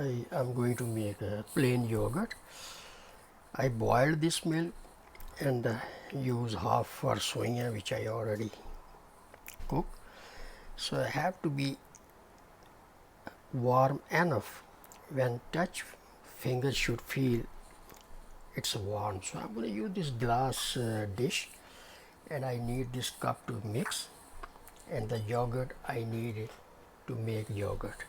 I am going to make a plain yogurt. I boiled this milk and use half for soya, which I already cooked. So I have to be warm enough. When touch, fingers should feel it's warm. So I'm going to use this glass dish, and I need this cup to mix, and the yogurt I need it to make yogurt.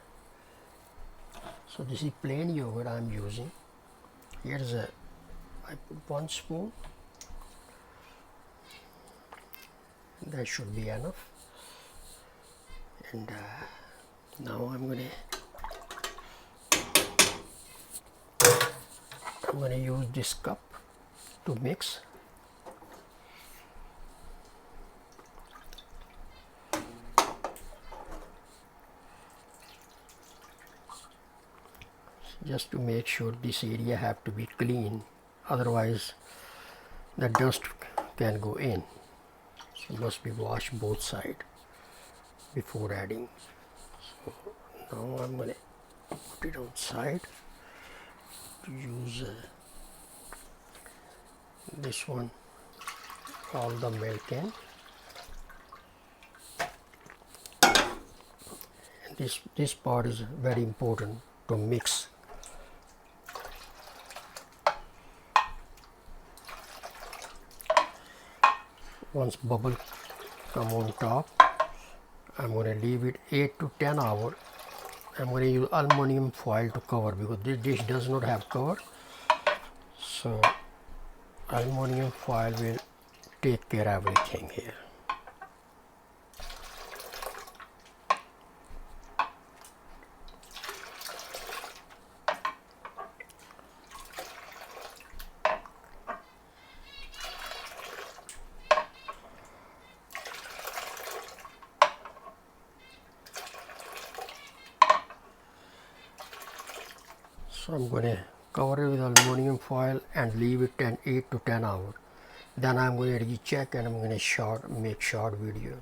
So this is plain yogurt I'm using. Here's I put 1 spoon. That should be enough. And now I'm gonna use this cup to mix. Just to make sure this area have to be clean, otherwise the dust can go in. So must be washed both sides before adding. So now I'm gonna put it on side to use this one, all the milk in. And this part is very important to mix. Once bubble come on top, I'm going to leave it 8 to 10 hours. I'm going to use aluminum foil to cover because this dish does not have cover. So aluminum foil will take care of everything here. So I'm going to cover it with aluminum foil and leave it 8 to 10 hours. Then I'm going to recheck and I'm going to make short video.